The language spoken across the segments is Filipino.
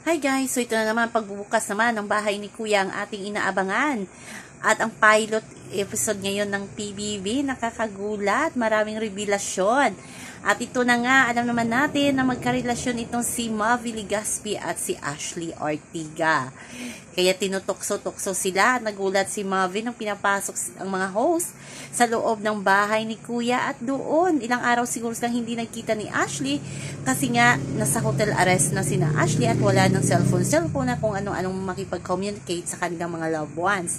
Hi guys! So ito na naman, pagbubukas naman ng bahay ni Kuya ang ating inaabangan. At ang pilot episode ngayon ng PBB, nakakagulat, maraming revelasyon. At ito na nga, alam naman natin na magkarelasyon itong si Mavi Legaspi at si Ashley Ortiga. Kaya tinutokso-tokso sila. Nagulat si Mavi nang pinapasok ang mga host sa loob ng bahay ni Kuya at doon. Ilang araw siguro silang hindi nagkita ni Ashley kasi nga nasa hotel arrest na sina Ashley at wala ng cellphone na kung anong makipag-communicate sa kanilang mga loved ones.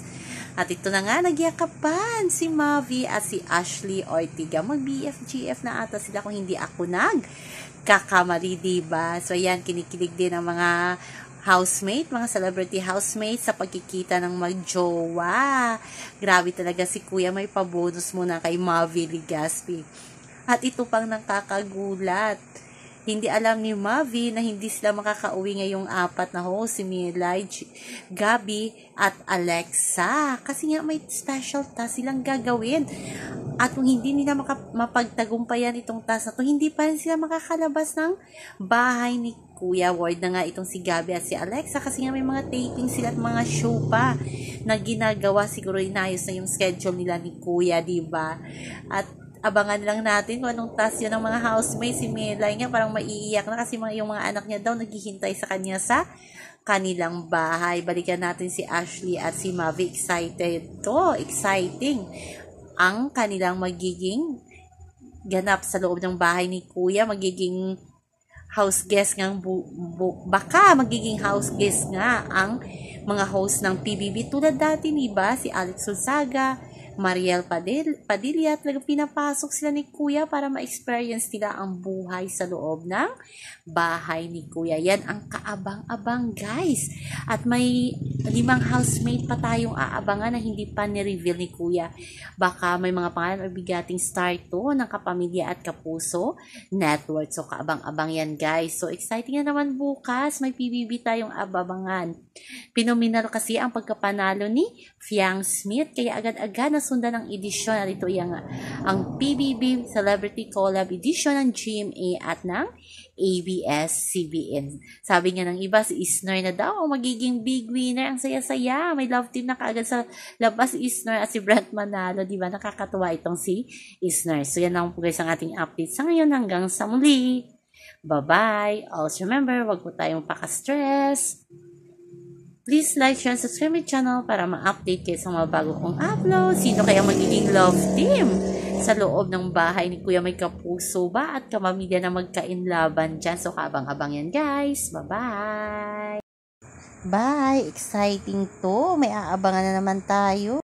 At ito na nga, nagyakapan si Mavi at si Ashley Ortiga. Mag-BFGF na ata sila kung hindi ako nagkakamali, diba? So, ayan, kinikilig din ang mga housemate, mga celebrity housemates sa pagkikita ng magjowa. Grabe talaga si Kuya, may pabonus muna kay Mavi Legaspi. At ito pang nakakagulat. Hindi alam ni Mavi na hindi sila makakauwi ngayong apat na host, si Milay, Gabi, at Alexa. Kasi nga may special task silang gagawin. At kung hindi nila mapagtagumpayan itong task na to, hindi pa rin sila makakalabas ng bahay ni Kuya. Ward na nga itong si Gabi at si Alexa kasi nga may mga taping sila at mga show pa na ginagawa. Siguro inayos na yung schedule nila ni Kuya, diba? At abangan lang natin kung anong task yun ng mga housemates. Si Melay nga parang maiiyak na kasi yung mga anak niya daw naghihintay sa kanya sa kanilang bahay. Balikan natin si Ashley at si Mavi. Excited to. Exciting ang kanilang magiging ganap sa loob ng bahay ni Kuya. Magiging house guest nga baka magiging house guest nga ang mga host ng PBB tulad dati, diba? Si Alex Gonzaga, Mariel Padilla, talagang pinapasok sila ni Kuya para ma-experience nila ang buhay sa loob ng bahay ni Kuya. Yan ang kaabang-abang, guys. At may 5 housemate pa tayong aabangan na hindi pa ni-reveal ni Kuya. Baka may mga pangalan o bigating star to ng Kapamilya at Kapuso Network. So, kaabang-abang yan, guys. So, exciting na naman bukas. May PBB tayong ababangan. Pinominal kasi ang pagkapanalo ni Fiang Smith. Kaya agad-agad nasundan ang edisyon. At ito ang PBB Celebrity Collab Edition ng GMA at ng ABS-CBN. Sabi nga ng iba, si Isner na daw magiging big winner. Ang saya-saya. May love team na kaagad sa labas si Isner at si Brent Manalo. Diba? Nakakatuwa itong si Isner. So yan lang po guys ang ating update sa ngayon. Hanggang sa muli. Bye-bye. Also remember, wag po tayong paka-stress. Please like, share, and subscribe my channel para ma-update kayo sa mga bago kong upload. Sino kaya magiging love team sa loob ng bahay ni Kuya? May kapuso ba at kamamilya na magkainlaban dyan? So, kabang-abang yan, guys. Bye-bye! Bye! Exciting to! May aabangan na naman tayo.